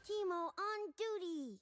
Teemo on duty!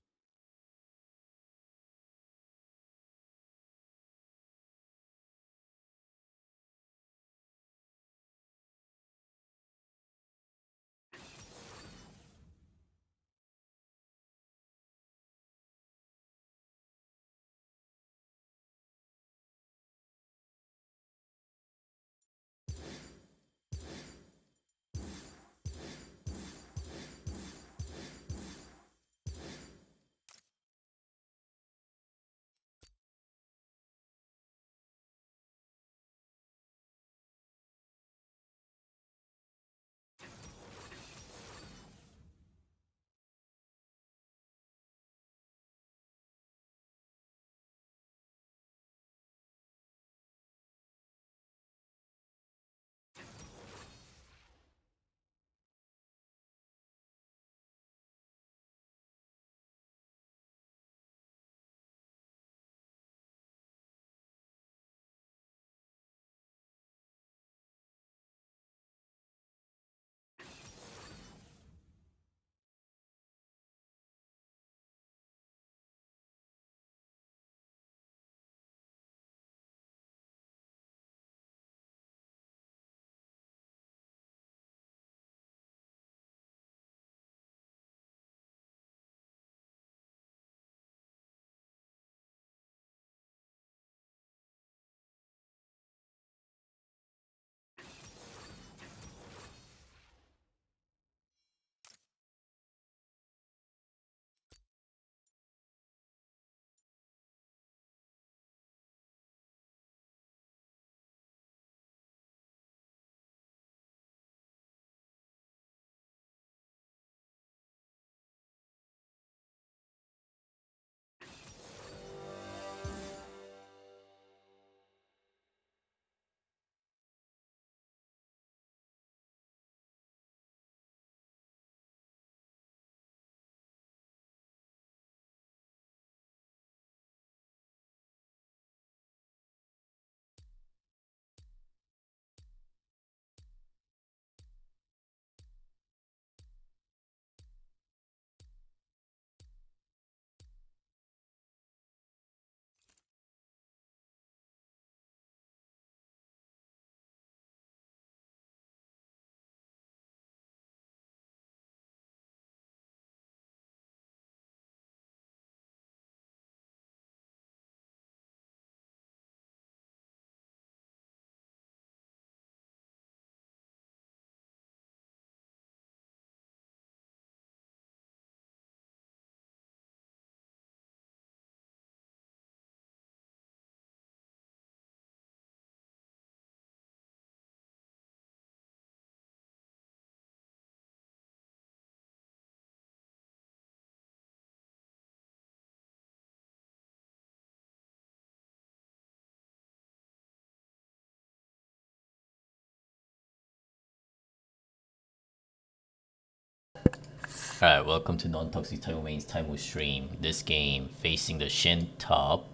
Alright, welcome to Non-Toxic Taimo Main's Taimo stream. This game, facing the Shin top.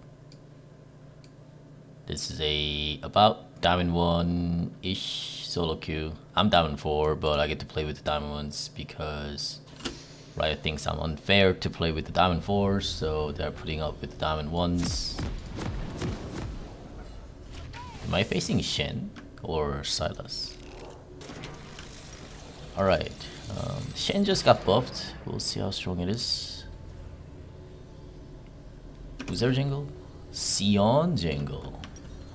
This is about Diamond 1-ish solo queue. I'm Diamond 4, but I get to play with the Diamond 1s because Riot thinks I'm unfair to play with the Diamond 4s, so they're putting up with the Diamond 1s. Am I facing Shin or Silas? Alright. Shen just got buffed. We'll see how strong it is. Who's their jungle? Sion jungle.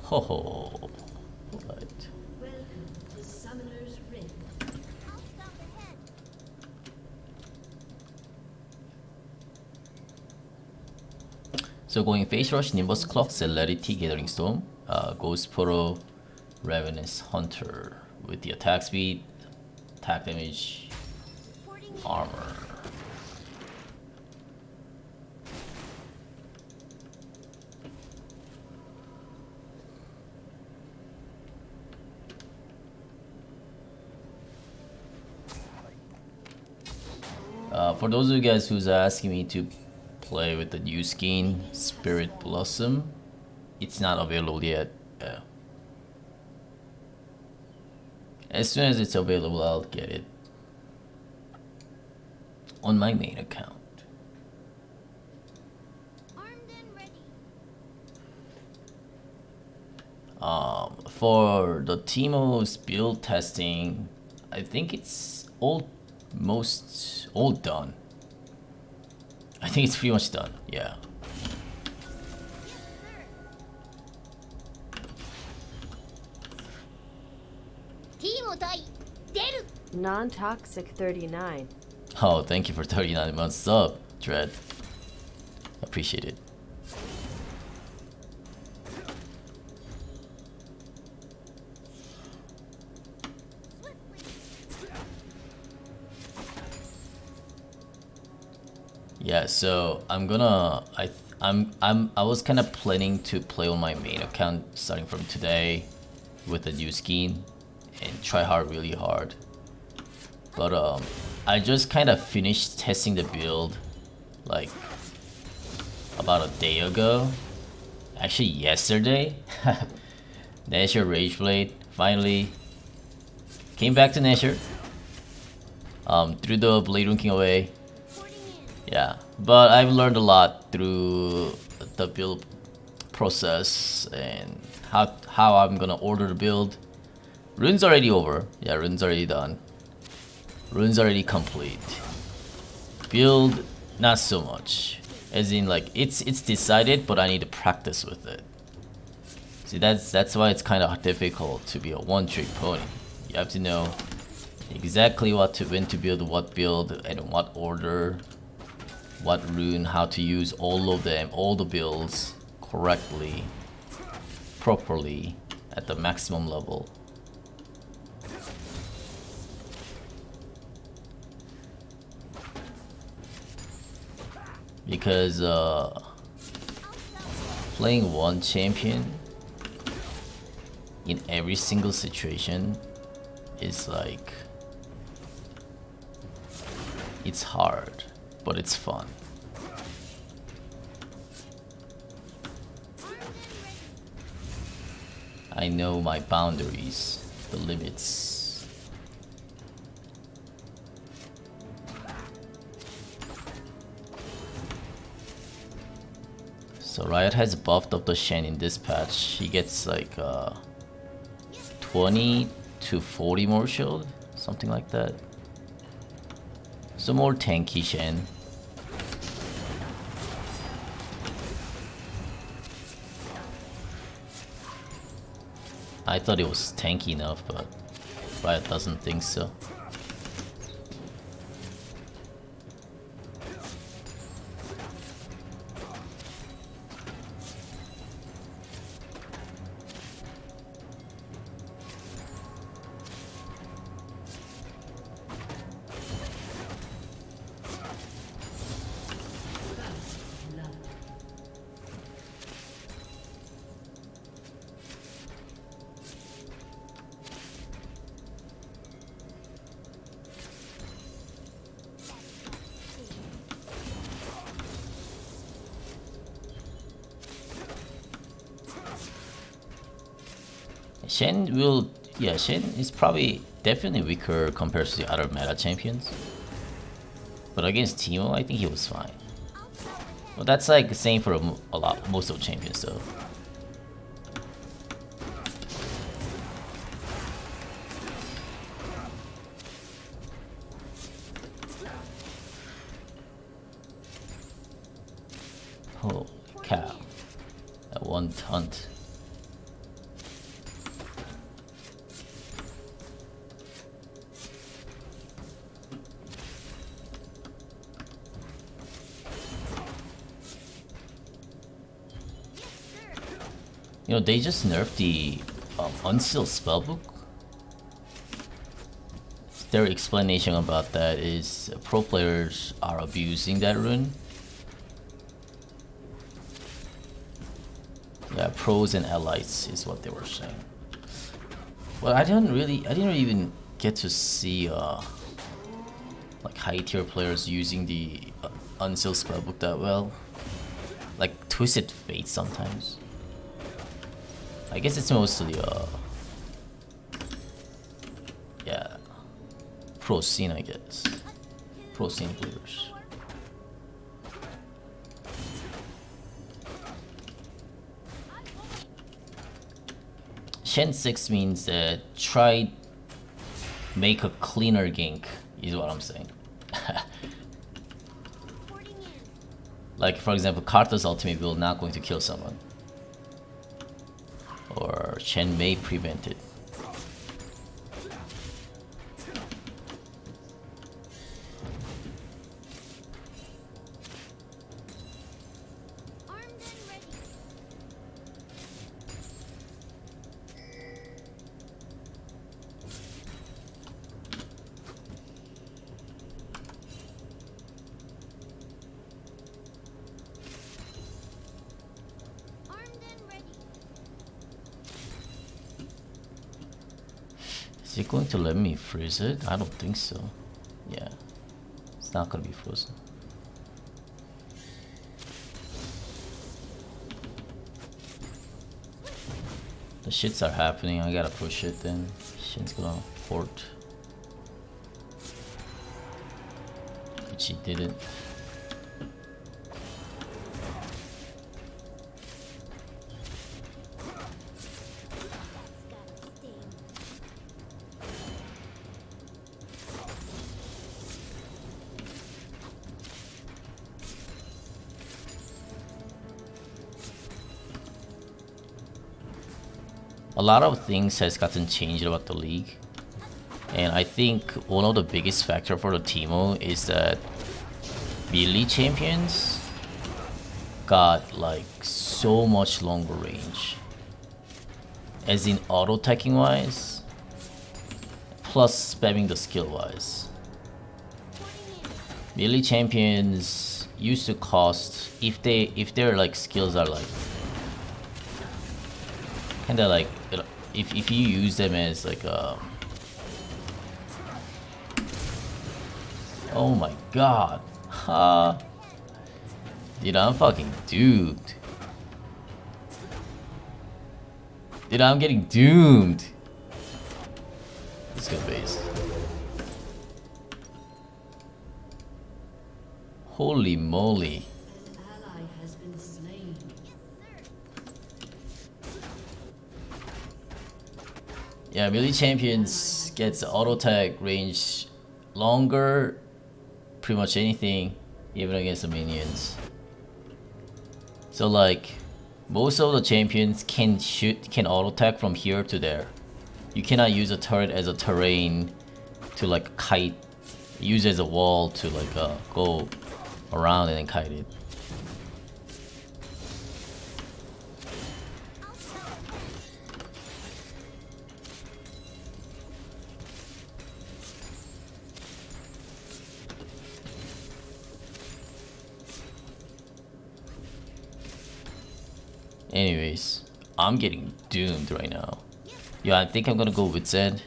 Ho ho. Alright. So going Face Rush, Nimbus Clock, Celerity, Gathering Storm, Ghost Poro, Ravenous Hunter with the attack speed, attack damage, armor. For those of you guys who's asking me to play with the new skin, Spirit Blossom, it's not available yet. As soon as it's available, I'll get it. on my main account. Armed and ready. For the Teemo's build testing, I think it's almost all done. I think it's pretty much done, yeah. Teemo Tai, deru. Non-toxic 39. Oh, thank you for 39 months sub, Dread. Appreciate it. Yeah, so I was kind of planning to play on my main account starting from today with the new skin and try hard really hard. But I just kind of finished testing the build like about a day ago. Actually yesterday. Nashor Rageblade finally came back to Nashor. Threw the Blade Runking away. Yeah, but I've learned a lot through the build process and how I'm gonna order the build. Rune's already over. Yeah, rune's already done. Rune's already complete. Build, not so much. As in, like, it's decided, but I need to practice with it. See, that's why it's kind of difficult to be a one-trick pony. You have to know exactly when to build what build and in what order, what rune, how to use all of them, all the builds correctly, properly, at the maximum level. Because playing one champion in every single situation is like, it's hard, but it's fun. I know my boundaries, the limits. So Riot has buffed up the Shen in this patch. He gets like 20 to 40 more shield, something like that. So more tanky Shen. I thought it was tanky enough, but Riot doesn't think so. Shen is probably definitely weaker compared to the other meta champions. But against Teemo, I think he was fine. Well, that's like the same for most of the champions though. Holy cow. That one hunt. You know, they just nerfed the Unsealed Spellbook. Their explanation about that is pro players are abusing that rune. Yeah, pros and allies is what they were saying. Well, I didn't even get to see like high tier players using the Unsealed Spellbook that well. Like Twisted Fate sometimes. I guess it's mostly yeah, pro scene, I guess. pro scenic leaders. Shen 6 means that try make a cleaner gank is what I'm saying. Reporting in. Like for example, Karthus ultimate build not going to kill someone. Or Shen may prevent it. Armed and ready. Armed and ready. Is it going to let me freeze it? I don't think so. Yeah. It's not gonna be frozen. The shits are happening, I gotta push it then. Shen's gonna fort. Which he didn't. That's gotta sting. A lot of things has gotten changed about the league. And I think one of the biggest factor for the Teemo is that melee champions got like so much longer range. As in auto attacking wise, plus spamming the skill wise. Melee champions used to cost if their like skills are like kinda like if you use them as like oh my god. Ha. Dude, I'm fucking doomed. Dude, I'm getting doomed. Let's go base. Holy moly. Ally has been slain. Yeah, melee champions gets auto attack range longer, pretty much anything, even against the minions. So like, most of the champions can auto attack from here to there. You cannot use a turret as a terrain to like kite, use it as a wall to like go around and then kite it. Anyways, I'm getting doomed right now. Yeah, I think I'm gonna go with Zed.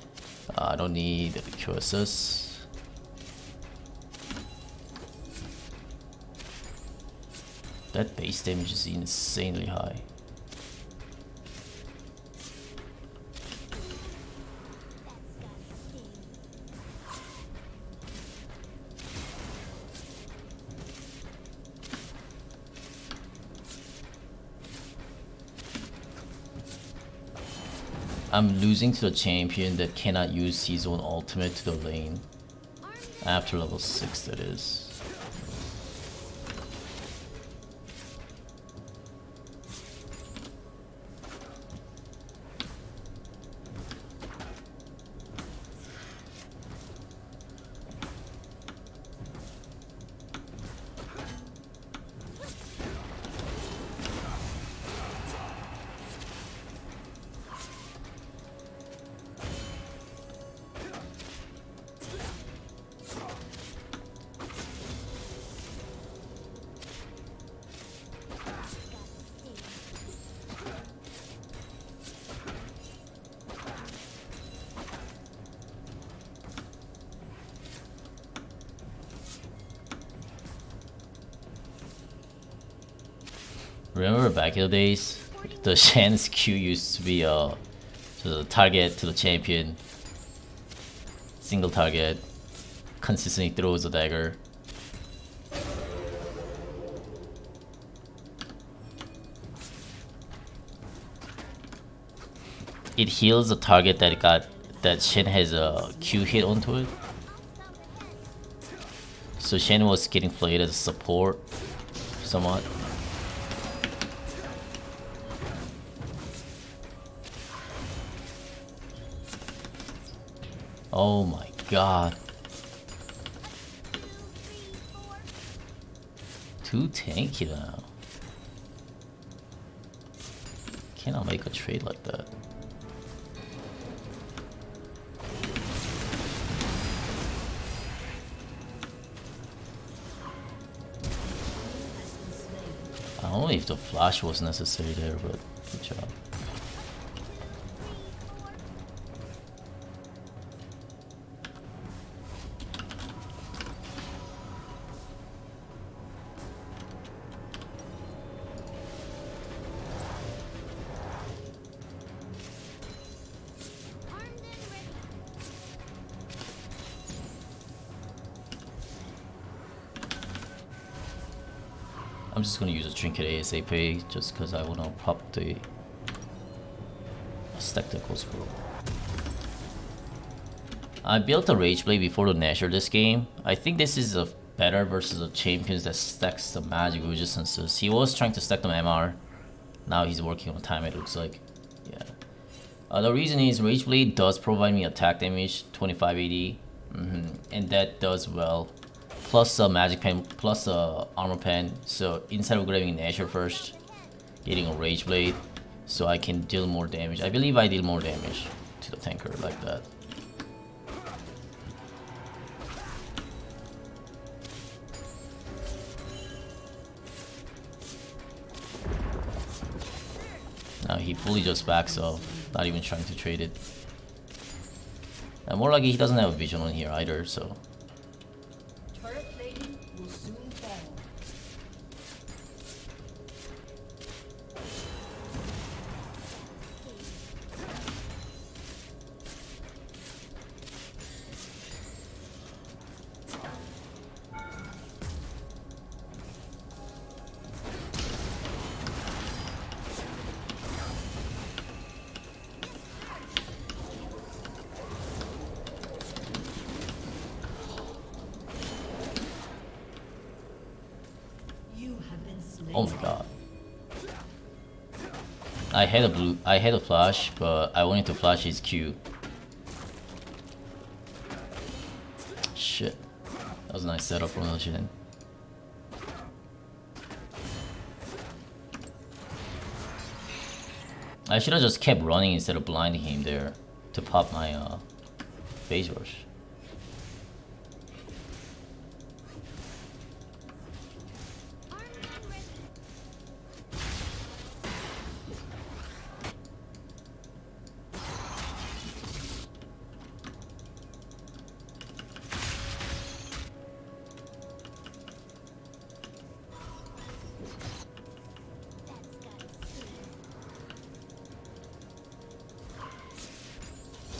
I don't need the QSS. That base damage is insanely high. I'm losing to the champion that cannot use his own ultimate to the lane. After level 6 that is. Remember back in the days, the Shen's Q used to be to the target to the champion, single target, consistently throws a dagger. It heals the target that Shen has a Q hit onto it. So Shen was getting played as a support somewhat. Oh my god. 2 tanky now. Cannot make a trade like that. I don't know if the flash was necessary there, but good job. Armed and ready. I'm just gonna use a trinket ASAP just because I wanna pop the spectacle scroll. I built a Rage Blade before the Nasher this game. I think this is a better versus the champions that stacks the magic resistances. He was trying to stack them MR. Now he's working on time, it looks like. Yeah. The reason is Rage Blade does provide me attack damage, 25 AD. And that does well. Plus a magic pen, plus a armor pen. So instead of grabbing Nasher first, getting a Rage Blade, so I can deal more damage. I believe I deal more damage to the tanker like that. Now he fully just backs off, not even trying to trade it. And more likely he doesn't have a vision on here either, so. Turret plating will soon fall. You have been slain. Oh my god. I had a flash, but I wanted to flash his Q. Shit. That was a nice setup from the Shen. I should have just kept running instead of blinding him there to pop my phase rush. Armed and ready. That's gotta stay.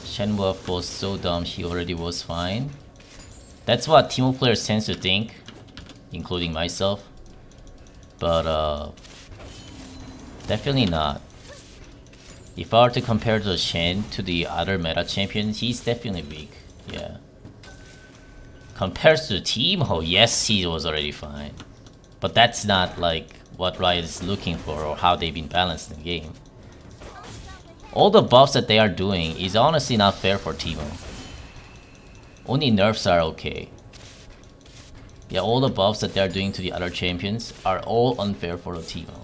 Shen buff was so dumb, he already was fine. That's what Teemo players tend to think, including myself. But definitely not. If I were to compare the Shen to the other meta champions, he's definitely weak. Yeah. Compared to Teemo, yes, he was already fine. But that's not like what Riot is looking for or how they've been balanced in the game. All the buffs that they are doing is honestly not fair for Teemo. Only nerfs are okay. Yeah, all the buffs that they are doing to the other champions are all unfair for the Teemo.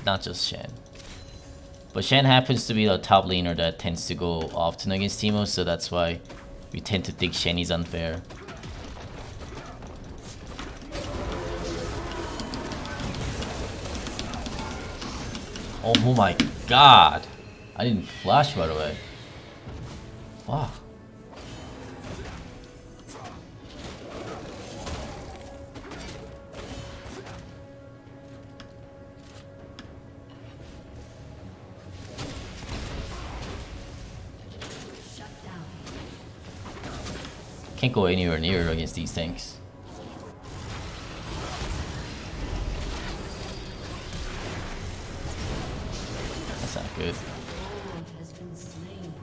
Not just Shen. But Shen happens to be the top laner that tends to go often against Teemo, so that's why we tend to think Shen is unfair. Oh my god! I didn't flash right away. Fuck. Can't go anywhere near against these tanks. That's not good. Has been slain.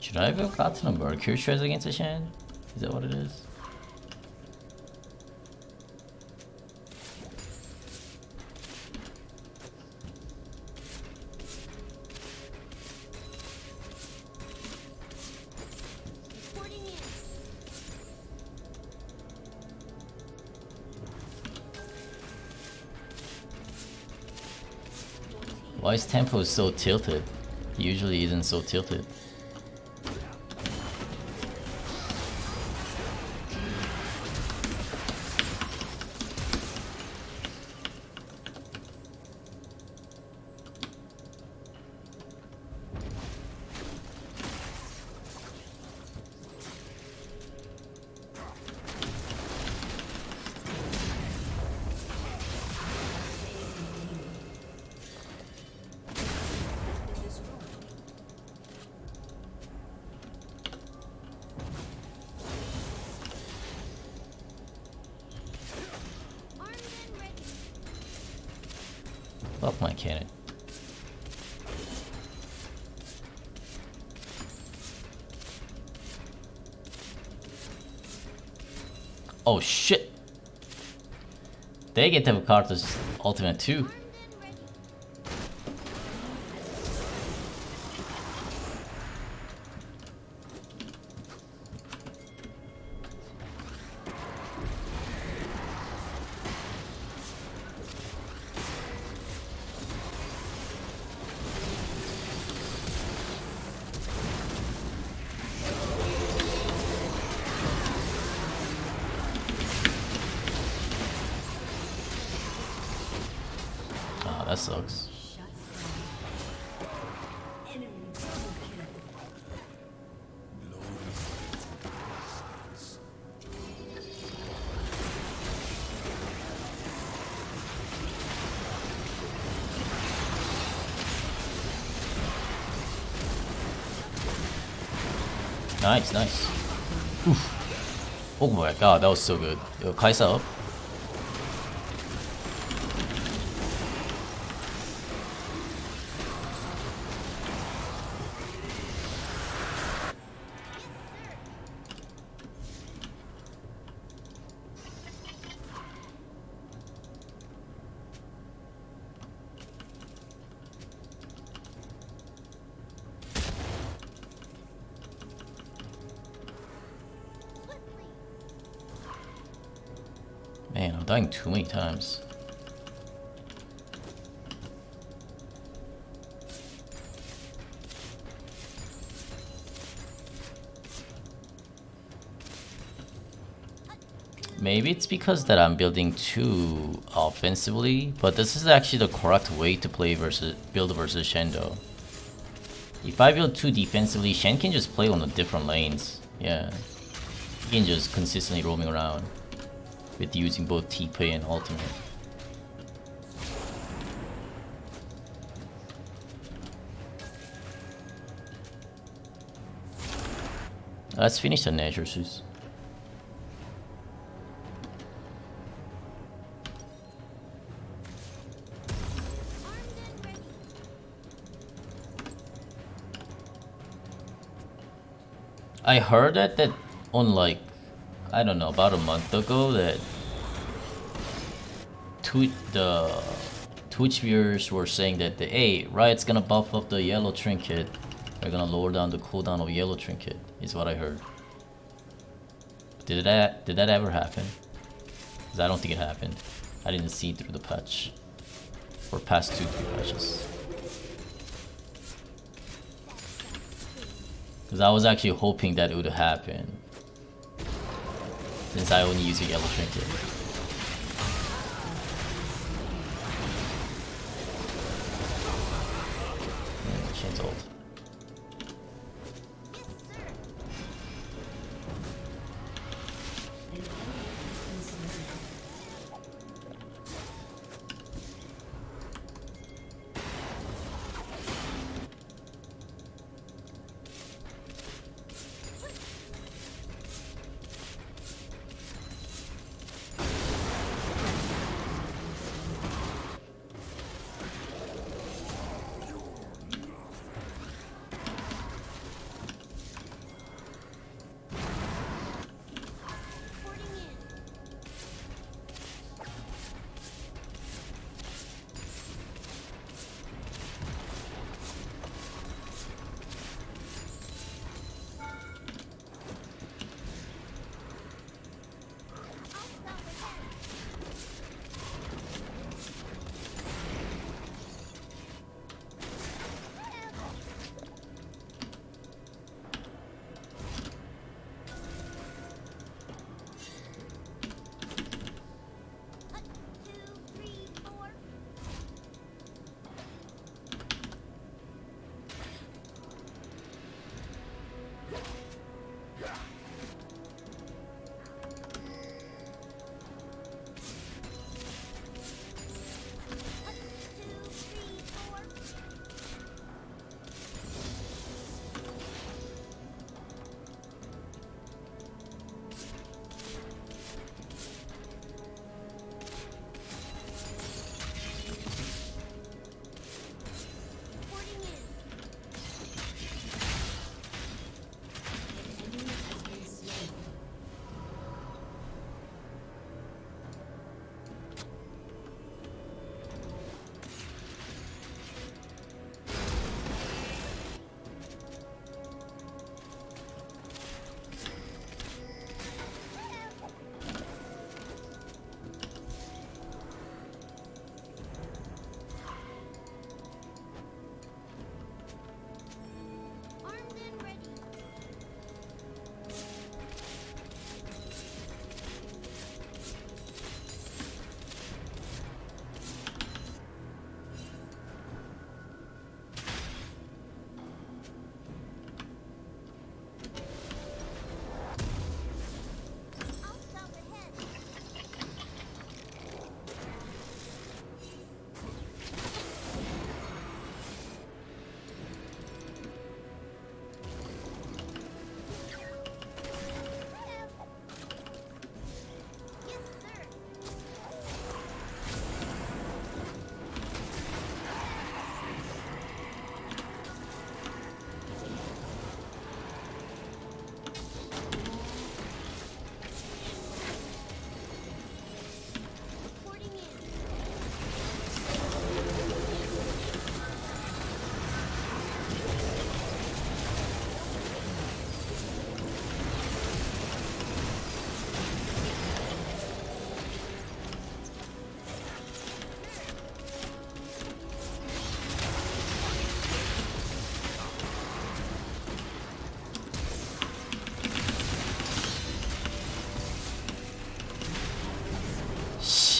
Should I have gotten a Mercury Shreds against the Shen? Is that what it is? Reporting in. Why is tempo so tilted? Usually isn't so tilted. Armed and ready. Fuck my cannon. Oh shit! They get to have Carter's ultimate too. Armed and ready. Oh, that sucks. Shut down. Enemy double kill. Nice, nice. Oof. Oh my god, that was so good. Yo, Kaisa up. Swiftly. Man, I'm dying too many times. Maybe it's because that I'm building too offensively, but this is actually the correct way to play build versus Shen though. If I build too defensively, Shen can just play on the different lanes. Yeah. He can just consistently roaming around with using both TP and ultimate. Let's finish the Nature Suits. Armed and ready. I heard that on like, I don't know, about a month ago that the Twitch viewers were saying that hey, Riot's gonna buff up the yellow trinket. They're gonna lower down the cooldown of yellow trinket, is what I heard. Did that ever happen? Because I don't think it happened. I didn't see it through the patch. Or past 2-3 patches. Because I was actually hoping that it would happen. Since I only use a yellow trinket. Shen's ult.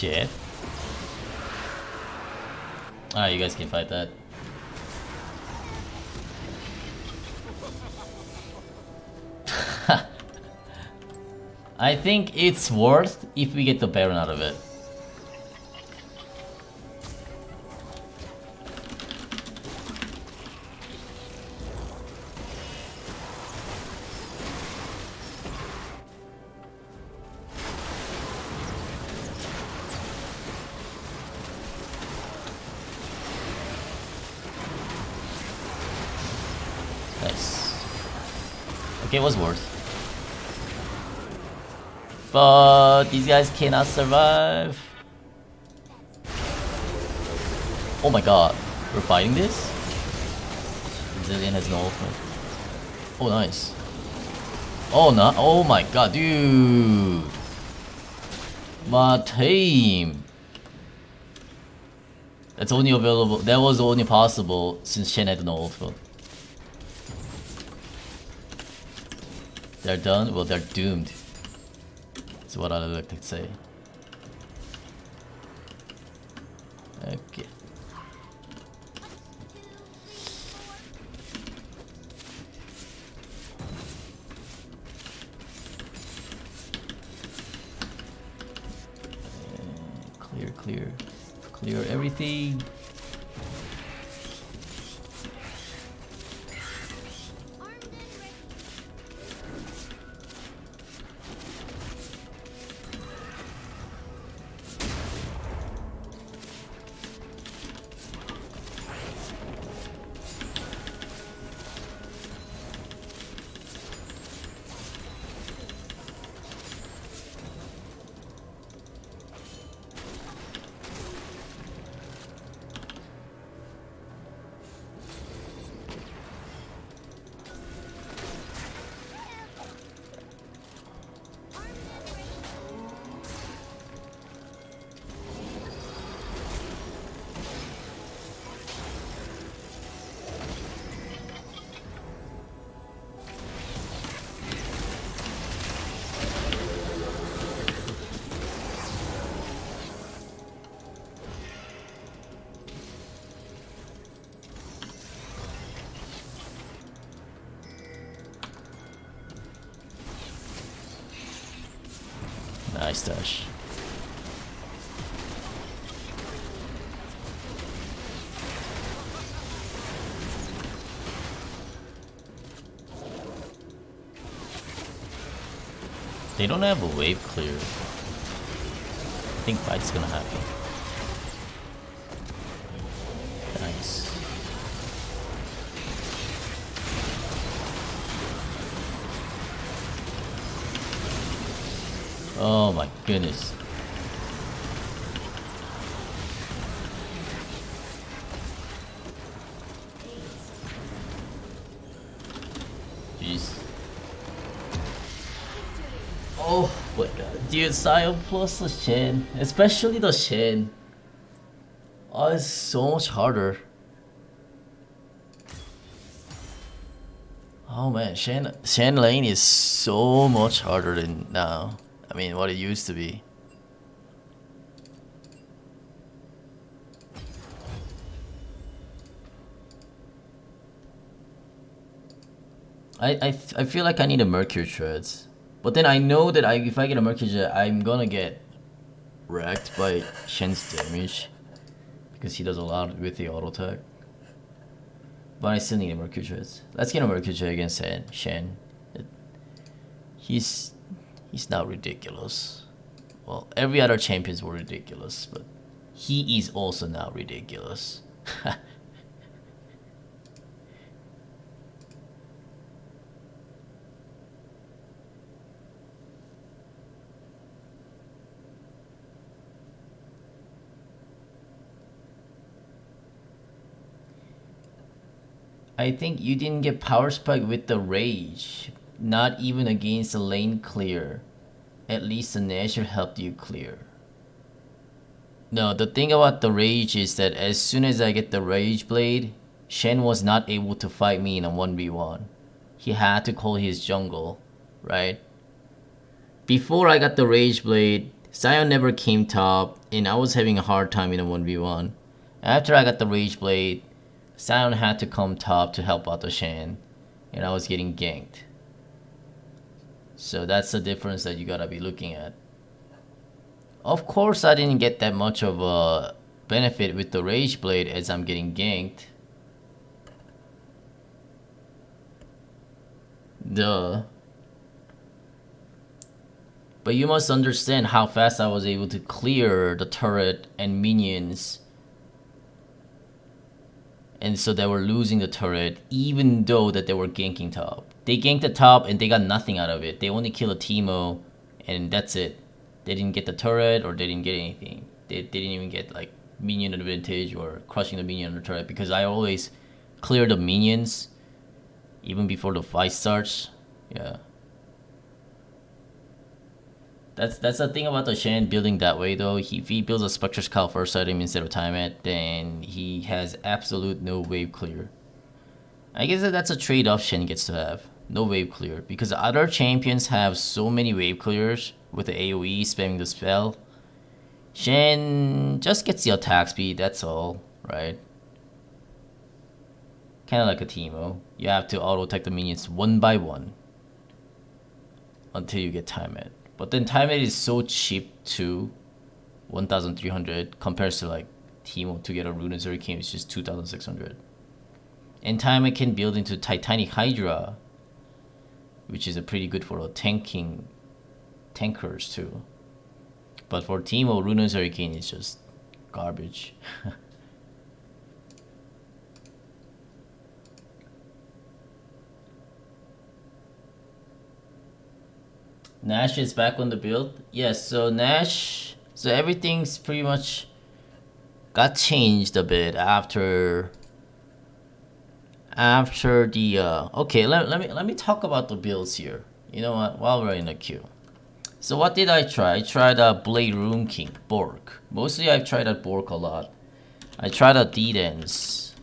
shit. Alright, you guys can fight that. I think it's worth if we get the Baron out of it. Nice. Okay, it was worth. But these guys cannot survive. Oh my god, we're fighting this? Zillion has no ultimate. Oh nice. Oh no! Oh my god, dude. My team. That's only available. That was only possible since Shen had no ultimate. They're done. Well, they're doomed. That's what I like to say. Okay. Clear everything. Armed and ready. Nice dash. They don't have a wave clear. I think fight's gonna happen. Nice. Oh my goodness. Jeez. Oh my god. Dude, Sion plus the Shen. Especially the Shen. Oh, it's so much harder. Oh man, Shen lane is so much harder than now. I mean, what it used to be. I feel like I need a Mercury Treads. But then I know that if I get a Mercury Tread, I'm gonna get wrecked by Shen's damage. Because he does a lot with the auto attack. But I still need a Mercury Treads. Let's get a Mercury Tread against Shen. He's not ridiculous. Well, every other champions were ridiculous, but he is also now ridiculous. I think you didn't get power spike with the rage. Not even against the lane clear. At least the Nashor helped you clear. No, the thing about the rage is that as soon as I get the rage blade, Shen was not able to fight me in a 1v1. He had to call his jungle, right? Before I got the rage blade, Sion never came top, and I was having a hard time in a 1v1. After I got the Rage Blade, Sion had to come top to help out the Shen, and I was getting ganked. So that's the difference that you gotta be looking at. Of course, I didn't get that much of a benefit with the Rage Blade as I'm getting ganked. Duh. But you must understand how fast I was able to clear the turret and minions. And so they were losing the turret even though that they were ganking top. They ganked the top and they got nothing out of it. They only killed a Teemo and that's it. They didn't get the turret or they didn't get anything. They didn't even get like minion advantage or crushing the minion on the turret because I always clear the minions even before the fight starts. Yeah. That's the thing about the Shen building that way though. If he builds a Spectre Skull first item instead of time it, then he has absolute no wave clear. I guess that's a trade-off Shen gets to have. No wave clear. Because other champions have so many wave clears with the AoE spamming the spell. Shen just gets the attack speed, that's all, right? Kinda like a Teemo. You have to auto-attack the minions one by one until you get time it. But then time it is so cheap too. 1,300 compared to like Teemo to get a Rune Hurricane is just 2,600. And time it can build into Titanic Hydra, which is a pretty good for a tankers too. But for Teemo, Rune Hurricane is just garbage. Nash is back on the build. Yes, so Nash, so everything's pretty much got changed a bit after the okay, let me talk about the builds here. You know what, while we're in the queue. So what did I try? I tried a Blade Rune King, Bork. Mostly I've tried a Bork a lot. I tried a D-Dance.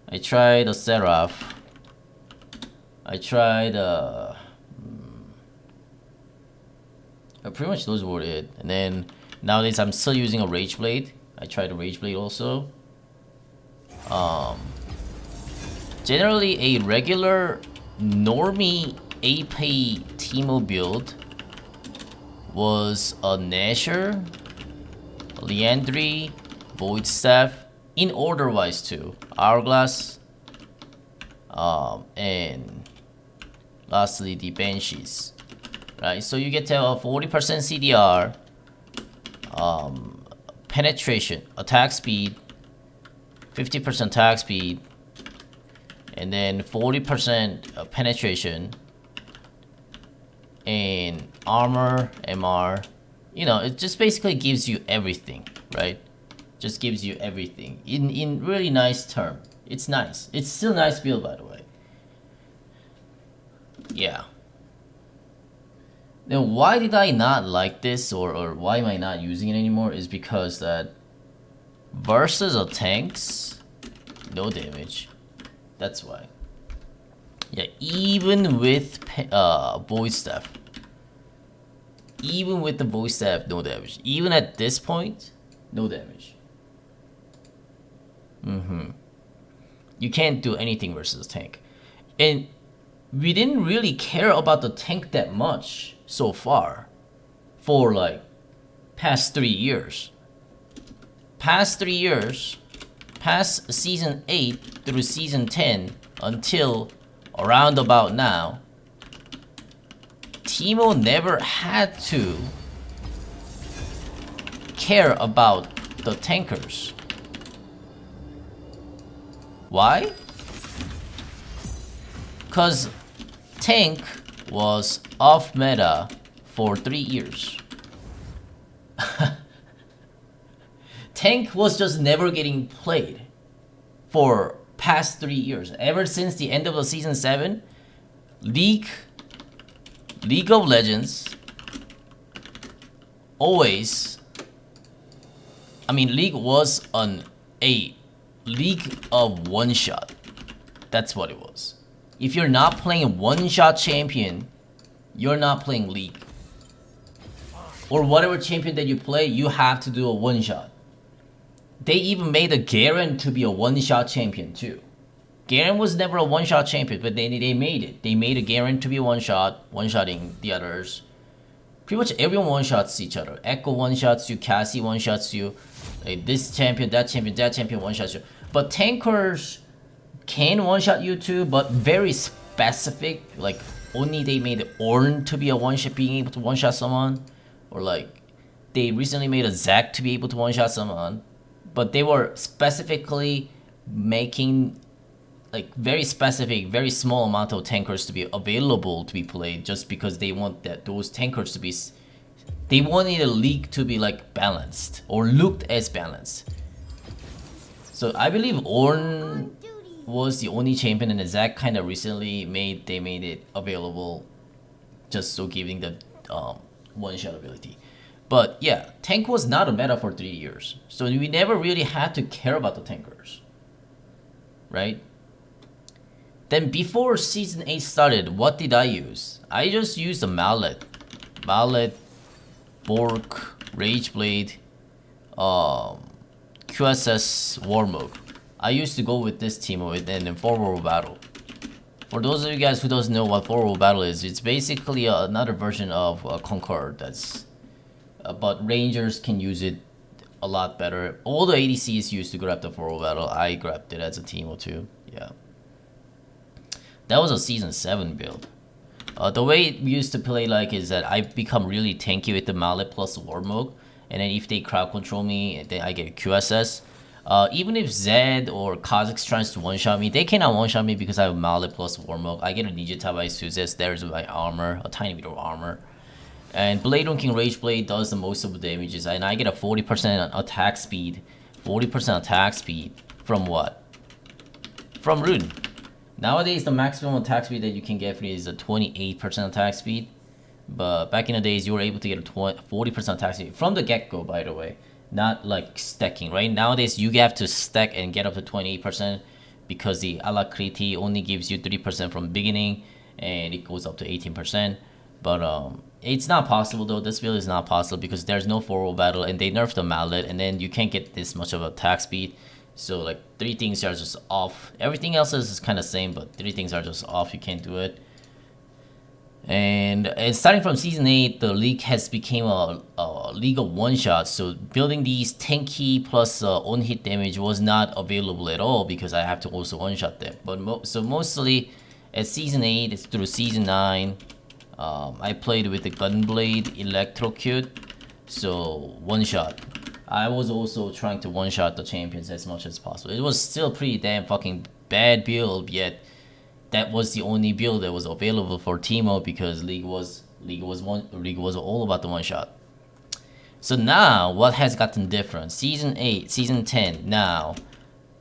I tried a Seraph. I tried pretty much those were it. And then nowadays I'm still using a Rage Blade. I tried a Rage Blade also. Generally a regular normie AP Teemo build was a Nasher, Liandry, Void Staff, in order wise too. Hourglass, and lastly the Banshees. Right, so you get to a 40% CDR, penetration, attack speed, 50% attack speed, and then 40% penetration, and armor, MR. You know, it just basically gives you everything, right? Just gives you everything in really nice term. It's nice. It's still a nice build, by the way. Yeah. Now, why did I not like this, or why am I not using it anymore, is because that versus a tanks, no damage. That's why. Yeah, even with Void Staff. Even with the Void Staff, no damage. Even at this point, no damage. You can't do anything versus tank. And we didn't really care about the tank that much so far for like past 3 years. Past 3 years, past season 8 through season 10 until around about now, Teemo never had to care about the tankers. Why? Cause tank was off meta for 3 years. Tank was just never getting played for past 3 years. Ever since the end of the season 7, League of Legends always, I mean, League was a league of one shot. That's what it was. If you're not playing one shot champion, you're not playing League. or whatever champion that you play, you have to do a one shot. They even made a Garen to be a one shot champion too. Garen was never a one shot champion, but they made it. They made a Garen to be one shotting the others. Pretty much everyone one shots each other. Echo one shots you, Cassie one shots you, like this champion, that champion one shots you. But tankers can one shot you too, but very specific. Like only they made Ornn to be a one shot, being able to one shot someone, or like they recently made a Zac to be able to one shot someone. But they were specifically making like very specific, very small amount of tankers to be available to be played, just because they want those tankers to be. They wanted a league to be like balanced or looked as balanced. So I believe Ornn was the only champion, and Zac kind of recently made it available, just so giving the one shot ability. But yeah, tank was not a meta for 3 years, so we never really had to care about the tankers, right? Then before season 8 started, what did I use? I just used the Mallet, Bork, Rageblade, QSS, Warmog. I used to go with this Teemo and then 4-World Battle. For those of you guys who doesn't know what 4-World Battle is, it's basically another version of Conqueror. That's but Rangers can use it a lot better. All the ADCs used to grab the 4-World Battle. I grabbed it as a Teemo too. Yeah. That was a season 7 build. The way we used to play like is that I become really tanky with the Mallet plus Warmog, and then if they crowd control me, then I get QSS. Even if Zed or Kha'Zix tries to one-shot me, they cannot one-shot me because I have Mallet plus Warmog. I get a Ninja by Suzes, there's my armor, a tiny bit of armor. And Blade on King Rageblade does the most of the damages, and I get a 40% attack speed. 40% attack speed from what? From Rune. Nowadays, the maximum attack speed that you can get is a 28% attack speed. But back in the days, you were able to get a 40% attack speed from the get-go, by the way. Not like stacking, right? Nowadays, you have to stack and get up to 28% because the Alacrity only gives you 3% from the beginning, and it goes up to 18%. But it's not possible though. This build is not possible because there's no 4-World Battle, and they nerfed the Mallet, and then you can't get this much of attack speed. So like 3 things are just off. Everything else is kind of same, but 3 things are just off. You can't do it. And starting from season 8, the league has become a league of one shots. So building these tanky plus on hit damage was not available at all because I have to also one shot them. But so mostly at season 8 it's through season 9. I played with the Gunblade Electrocute, so one shot. I was also trying to one shot the champions as much as possible. It was still pretty damn fucking bad build, yet that was the only build that was available for Teemo because League was all about the one shot. So now what has gotten different? Season 8, season 10. Now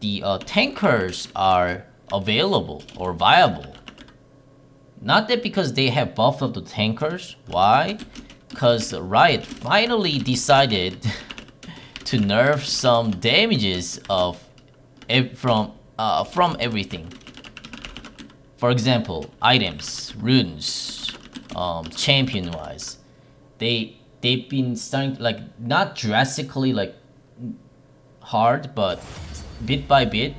the tankers are available or viable. Not that because they have buffed up the tankers. Why? Because Riot finally decided to nerf some damages of from everything. For example, items, runes, champion wise, they've been starting like not drastically like hard, but bit by bit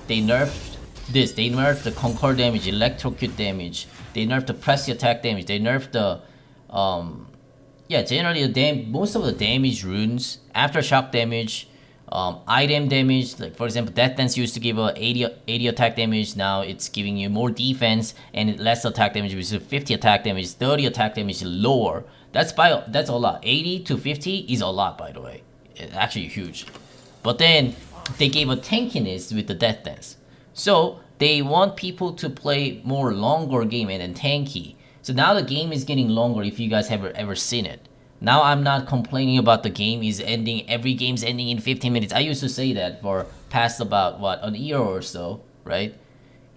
they nerfed this. They nerfed the Conquer damage, Electrocute damage. They nerfed the press attack damage. They nerfed the generally the most of the damage runes, aftershock damage, item damage. Like for example, Death Dance used to give a 80 attack damage. Now it's giving you more defense and less attack damage, which is 50 attack damage, 30 attack damage lower. That's a lot. 80 to 50 is a lot, by the way. It's actually huge. But then they gave a tankiness with the Death Dance. So they want people to play more longer game and then tanky. So now the game is getting longer if you guys have ever seen it. Now I'm not complaining about the game is ending, every game's ending in 15 minutes. I used to say that for past about, what, an year or so, right?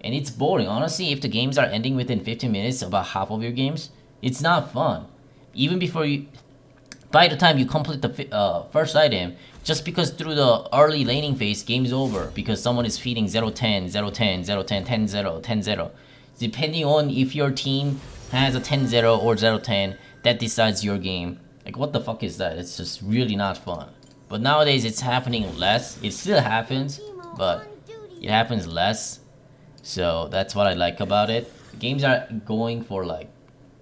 And it's boring. Honestly, if the games are ending within 15 minutes, about half of your games, it's not fun. Even before you, by the time you complete the first item, just because through the early laning phase, game's over because someone is feeding 0-10, 0-10, 0-10, 10-0, 10-0. Depending on if your team has a 10-0 or 0-10, that decides your game. Like, what the fuck is that? It's just really not fun. But nowadays, it's happening less. It still happens, but it happens less. So that's what I like about it. Games are going for like,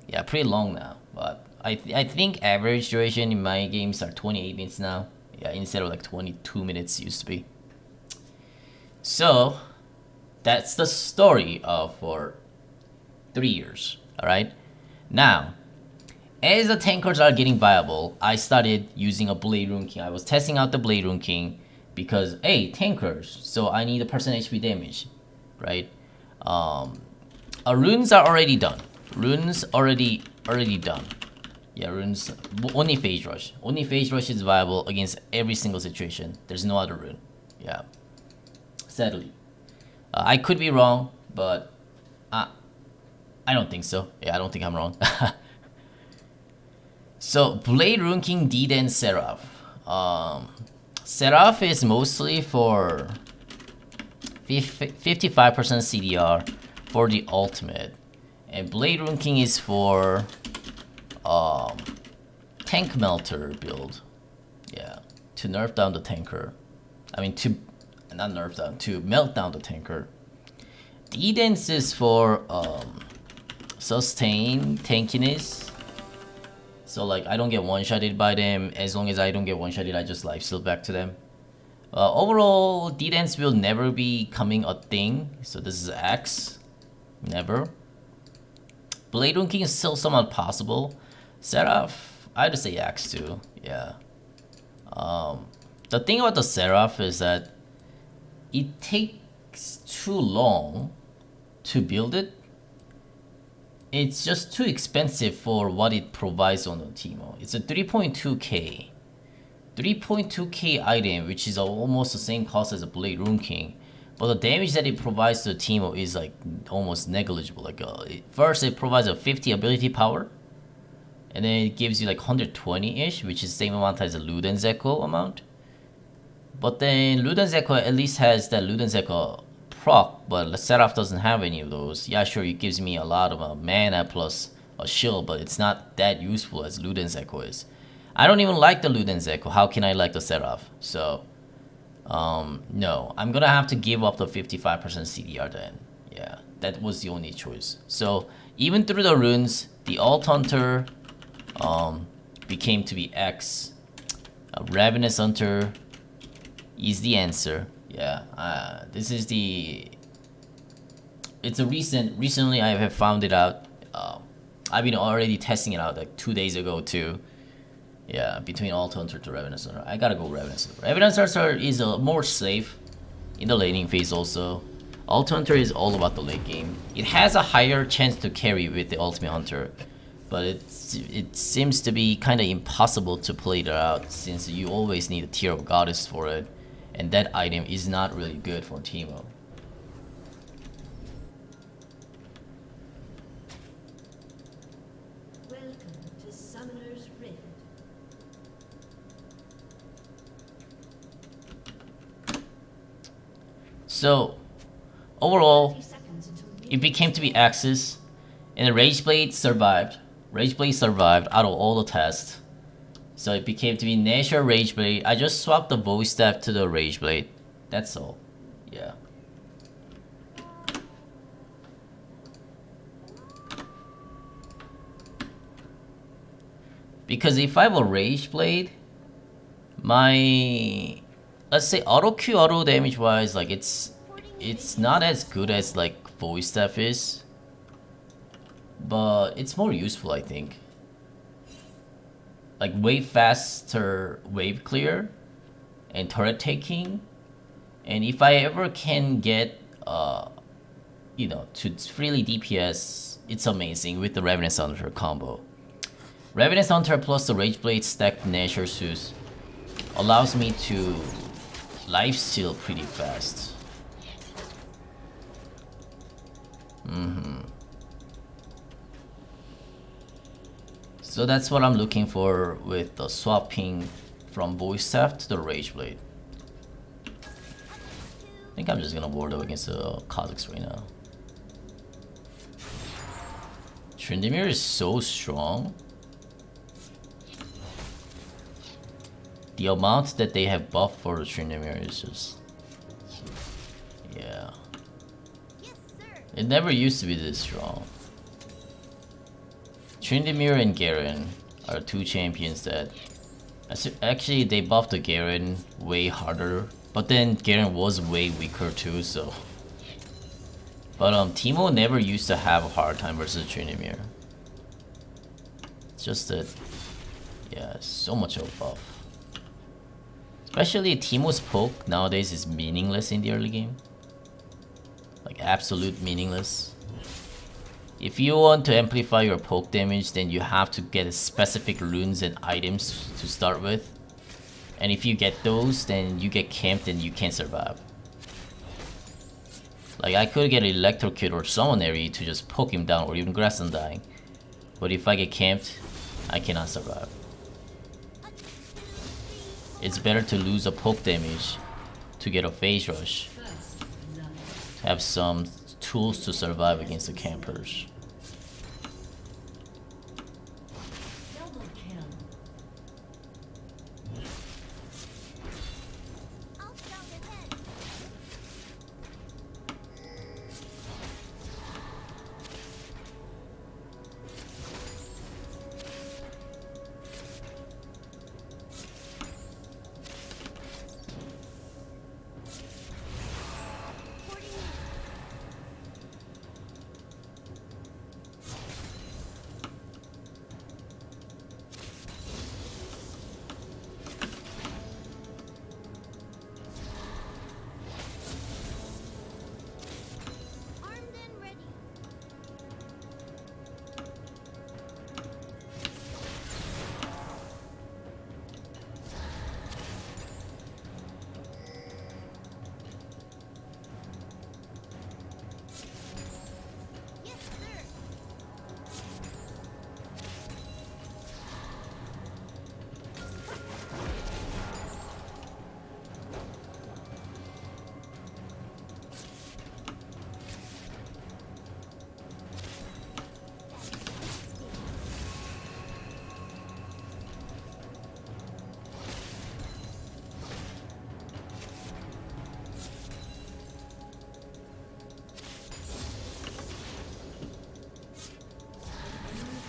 yeah, pretty long now. But I think average duration in my games are 28 minutes now. Yeah, instead of like 22 minutes used to be. So that's the story of for 3 years. All right. Now, as the tankers are getting viable, I started using a Blade Rune King. I was testing out the Blade Rune King because, hey, tankers, so I need a percent HP damage, right? Runes are already done. Runes already done. Yeah, runes, only Phase Rush. Only Phase Rush is viable against every single situation. There's no other rune. Yeah, sadly. I could be wrong, but I don't think so. Yeah, I don't think I'm wrong. So, Blade Rune King, Deed, and Seraph. Seraph is mostly for 55% CDR for the ultimate. And Blade Rune King is for Tank Melter build. Yeah, to nerf down the tanker. I mean, not nerf down, to melt down the tanker. Deed is for sustain tankiness. So like I don't get one-shotted by them. As long as I don't get one-shotted, I just lifesteal back to them. Overall, D-Dance will never be coming a thing. So this is X. Never. Blade Rune King is still somewhat possible. Seraph, I'd say X too. Yeah. The thing about the Seraph is that it takes too long to build it. It's just too expensive for what it provides on the Teemo. It's a 3.2k. 3.2k item, which is almost the same cost as a Blade Rune King. But the damage that it provides to the Teemo is like almost negligible. Like first it provides a 50 ability power. And then it gives you like 120-ish, which is the same amount as a Luden's Echo amount. But then Luden's Echo at least has that Luden's Echo proc, but the Seraph doesn't have any of those. Yeah, sure, it gives me a lot of mana plus a shield, but it's not that useful as Luden's Echo is. I don't even like the Luden's Echo. How can I like the Seraph? So, no. I'm gonna have to give up the 55% CDR then. Yeah, that was the only choice. So, even through the runes, the Alt Hunter became to be X. Ravenous Hunter is the answer. Yeah, this is the. It's a recently I have found it out. I've been already testing it out like 2 days ago too. Yeah, between Alt Hunter to Ravenous Hunter, I gotta go Ravenous Hunter. Ravenous Hunter is more safe in the laning phase also. Alt Hunter is all about the late game. It has a higher chance to carry with the Ultimate Hunter, but it seems to be kind of impossible to play that out since you always need a Tear of Goddess for it. And that item is not really good for Teemo. Welcome to Summoner's Rift. So, overall, it became to be Axis, and the Rageblade survived. Rageblade survived out of all the tests. So it became to be Nashor Rageblade. I just swapped the Voice Staff to the Rageblade. That's all. Yeah. Because if I have a Rageblade, my, let's say auto Q auto damage wise, like it's not as good as like Voice Staff is, but it's more useful, I think. Like way faster wave clear and turret taking, and if I ever can get you know, to freely DPS, it's amazing with the Ravenous Hunter combo. Ravenous Hunter plus the Rageblade stacked Nashor Zeus allows me to lifesteal pretty fast. So that's what I'm looking for with the swapping from Voice Staff to the Rageblade. I think I'm just gonna ward up against the Kazakhs right now. Tryndamere is so strong. the amount that they have buffed for the Tryndamere is just... yeah. Yes, sir. It never used to be this strong. Tryndamere and Garen are two champions that... actually, they buffed the Garen way harder. But then Garen was way weaker too, so... but Teemo never used to have a hard time versus Tryndamere. It's just that... yeah, so much of a buff. Especially Teemo's poke nowadays is meaningless in the early game. Like absolute meaningless. If you want to amplify your poke damage, then you have to get specific runes and items to start with. And if you get those, then you get camped and you can't survive. Like I could get Electrocute or Summonary to just poke him down, or even Grass Undying. But if I get camped, I cannot survive. It's better to lose a poke damage to get a phase rush. To have some tools to survive against the campers. Double kill. I'll scout ahead. Reporting in. Armed and ready. Yes, sir.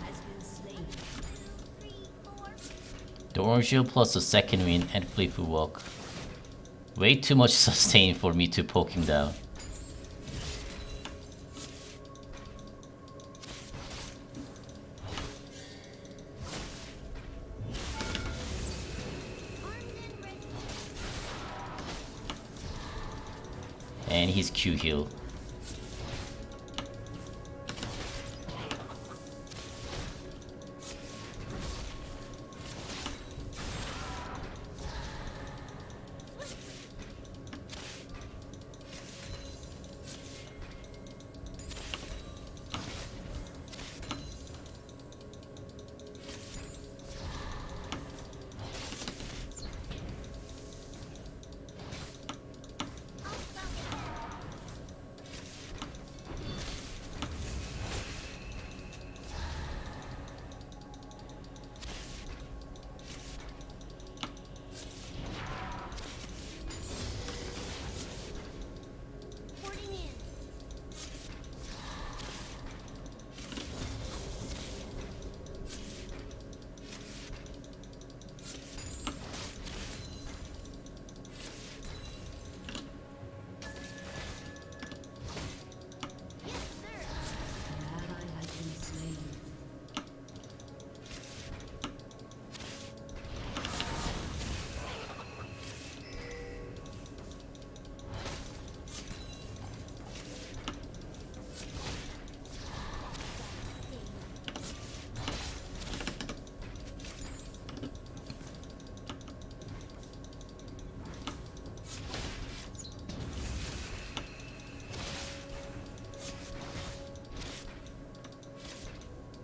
Has been slain. 3, 4. The Orange Shield plus the second win and Fleetwood Walk. Way too much sustain for me to poke him down. Armed and ready. And he's Q heal. I'll scout ahead. Reporting in. Yes, sir. An ally has been slain.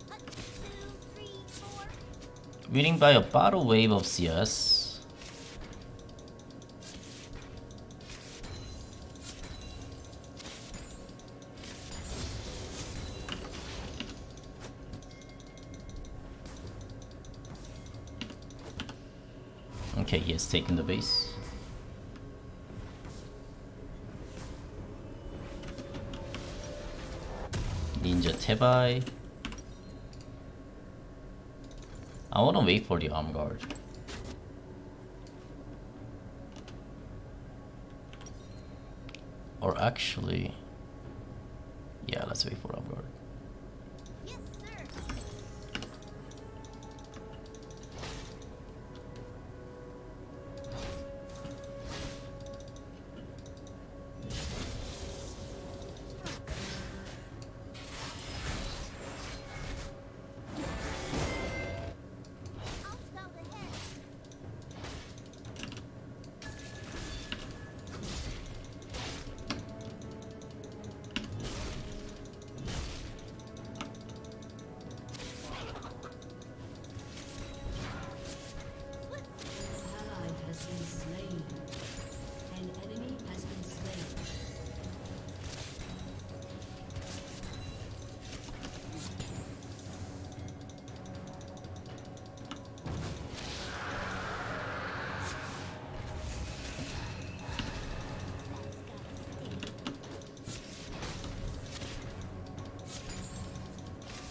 Hut, 2, 3, 4. Winning by a bottle wave of CS. Okay, he has taken the base. Ninja Tebai. I wanna wait for the arm guard. Or actually, yeah, let's wait for arm guard.